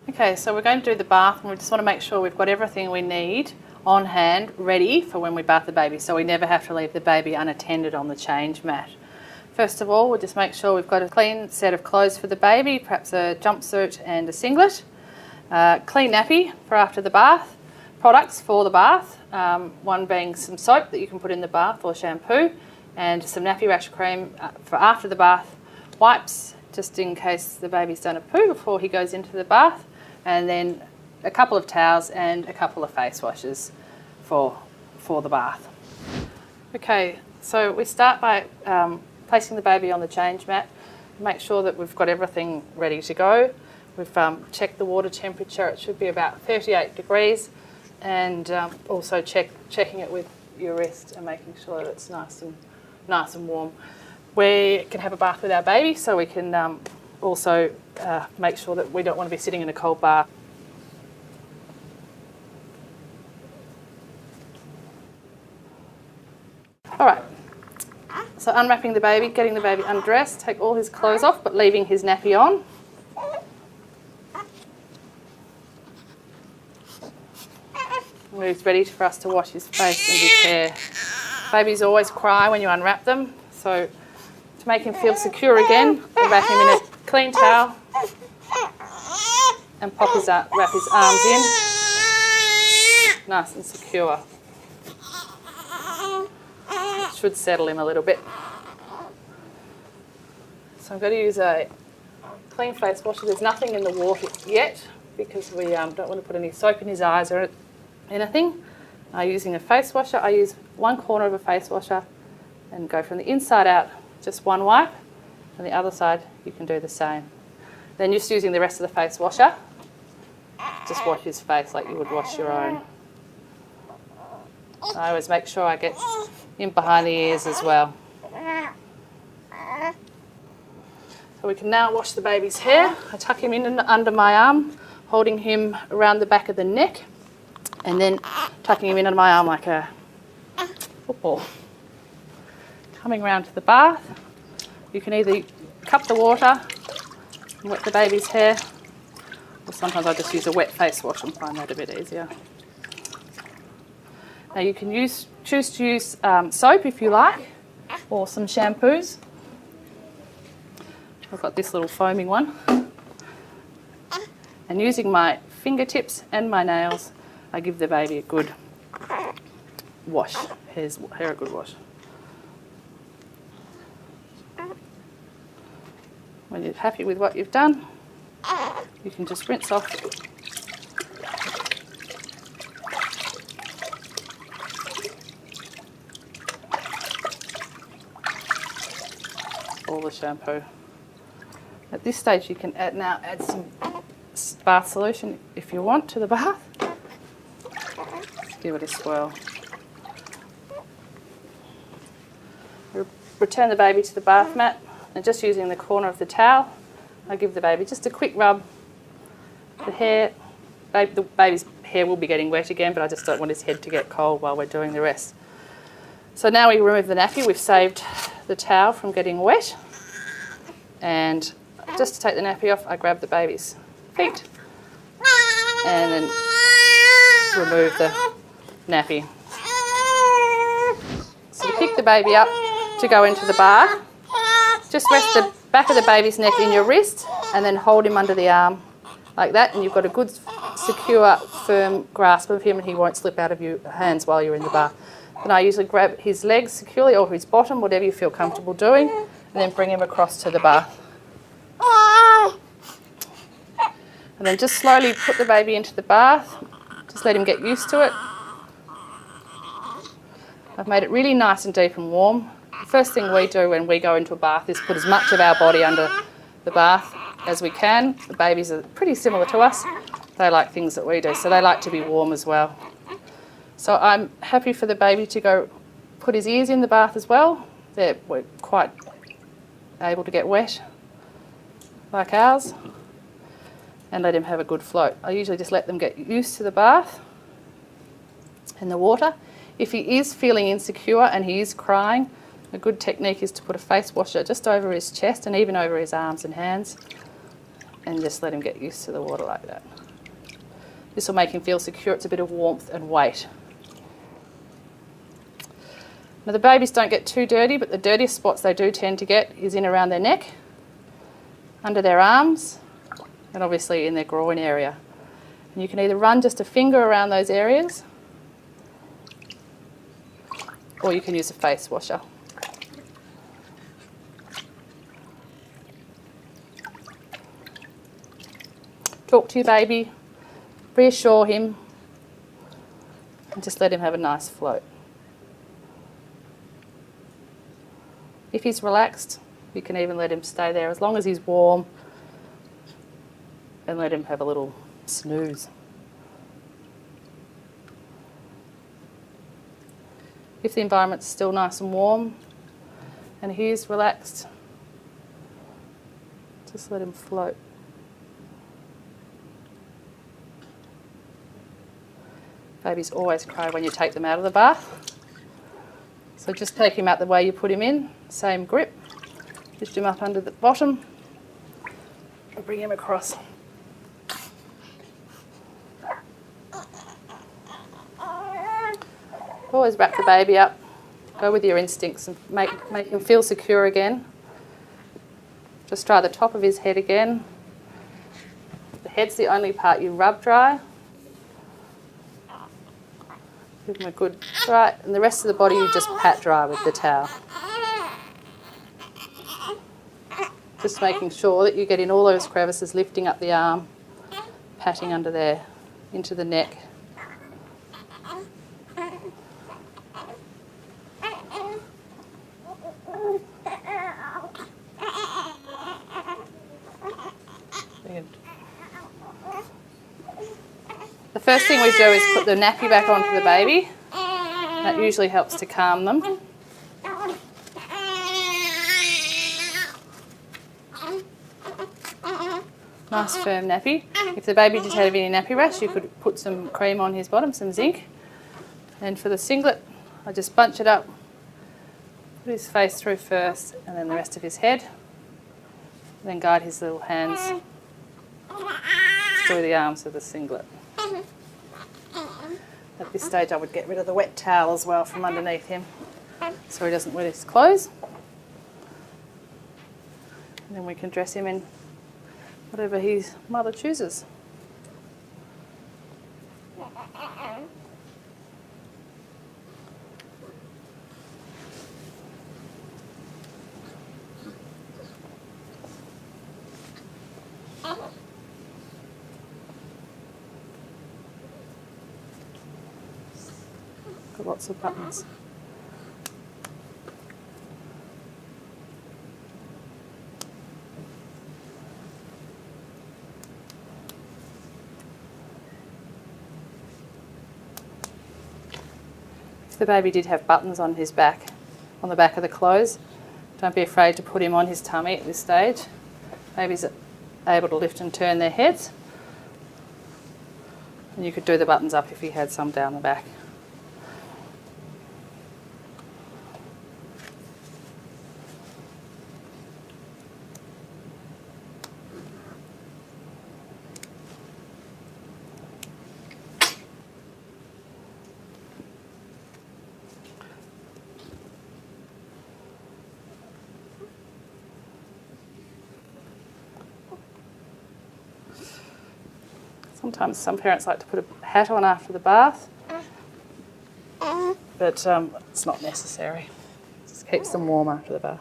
Okay, so we're going to do the bath, and we just want to make sure we've got everything we need on hand ready for when we bath the baby, so we never have to leave the baby unattended on the change mat. First of all, we'll just make sure we've got a clean set of clothes for the baby, perhaps a jumpsuit and a singlet, clean nappy for after the bath, products for the bath, one being some soap that you can put in the bath or shampoo, and some nappy rash cream for after the bath, wipes just in case the baby's done a poo before he goes into the bath, and then a couple of towels and a couple of face washes for the bath. Okay, so we start by placing the baby on the change mat. Make sure that we've got everything ready to go. We've checked the water temperature. It should be about 38 degrees, and also checking it with your wrist and making sure that it's nice and warm. We can have a bath with our baby, so we can also make sure that we don't want to be sitting in a cold bath. All right, so unwrapping the baby, getting the baby undressed, take all his clothes off but leaving his nappy on. He's ready for us to wash his face and his hair. Babies always cry when you unwrap them, so to make him feel secure again, we wrap him in a clean towel and wrap his arms in, nice and secure. Should settle him a little bit. So I'm going to use a clean face washer. There's nothing in the water yet because we don't want to put any soap in his eyes or anything. Using a face washer, I use one corner of a face washer and go from the inside out, just one wipe, and the other side you can do the same. Then just using the rest of the face washer, just wash his face like you would wash your own. I always make sure I get in behind the ears as well. So we can now wash the baby's hair. I tuck him in under my arm, holding him around the back of the neck, and then tucking him in under my arm like a football. Coming round to the bath, you can either cup the water and wet the baby's hair, or sometimes I just use a wet face wash and find that a bit easier. Now you can choose to use soap if you like, or some shampoos. I've got this little foaming one. And using my fingertips and my nails, I give the baby a good wash, hair a good wash. When you're happy with what you've done, you can just rinse off all the shampoo. At this stage you can add some bath solution if you want to the bath. Just give it a swirl. Return the baby to the bath mat, and just using the corner of the towel, I give the baby just a quick rub. The baby's hair will be getting wet again, but I just don't want his head to get cold while we're doing the rest. So now we remove the nappy. We've saved the towel from getting wet, and just to take the nappy off, I grab the baby's feet and then remove the nappy. So to pick the baby up to go into the bath, just rest the back of the baby's neck in your wrist and then hold him under the arm like that, and you've got a good, secure, firm grasp of him, and he won't slip out of your hands while you're in the bath. Then I usually grab his legs securely, or his bottom, whatever you feel comfortable doing, and then bring him across to the bath. And then just slowly put the baby into the bath. Just let him get used to it. I've made it really nice and deep and warm. The first thing we do when we go into a bath is put as much of our body under the bath as we can. The babies are pretty similar to us. They like things that we do, so they like to be warm as well. So I'm happy for the baby to go put his ears in the bath as well. We're quite able to get wet like ours, and let him have a good float. I usually just let them get used to the bath and the water. If he is feeling insecure and he is crying, A good technique is to put a face washer just over his chest and even over his arms and hands, and just let him get used to the water like that. This will make him feel secure. It's a bit of warmth and weight. Now the babies don't get too dirty, but the dirtiest spots they do tend to get is in around their neck, under their arms, and obviously in their groin area. And you can either run just a finger around those areas, or you can use a face washer. Talk to your baby, reassure him, and just let him have a nice float. If he's relaxed, you can even let him stay there as long as he's warm, and let him have a little snooze. If the environment's still nice and warm and he's relaxed, just let him float. Babies always cry when you take them out of the bath. So just take him out the way you put him in, same grip. Lift him up under the bottom and bring him across. Always wrap the baby up. Go with your instincts and make him feel secure again. Just try the top of his head again. The head's the only part you rub dry. Give him a good dry, and the rest of the body you just pat dry with the towel. Just making sure that you get in all those crevices, lifting up the arm, patting under there, into the neck. The first thing we do is put the nappy back onto the baby. That usually helps to calm them. Nice firm nappy. If the baby did have any nappy rash, you could put some cream on his bottom, some zinc. And for the singlet, I just bunch it up, put his face through first and then the rest of his head. And then guide his little hands through the arms of the singlet. At this stage I would get rid of the wet towel as well from underneath him so he doesn't wet his clothes. And then we can dress him in whatever his mother chooses. Got lots of buttons. If the baby did have buttons on his back, on the back of the clothes, don't be afraid to put him on his tummy at this stage. Babies are able to lift and turn their heads. And you could do the buttons up if he had some down the back. Sometimes some parents like to put a hat on after the bath, but it's not necessary. It just keeps them warm after the bath.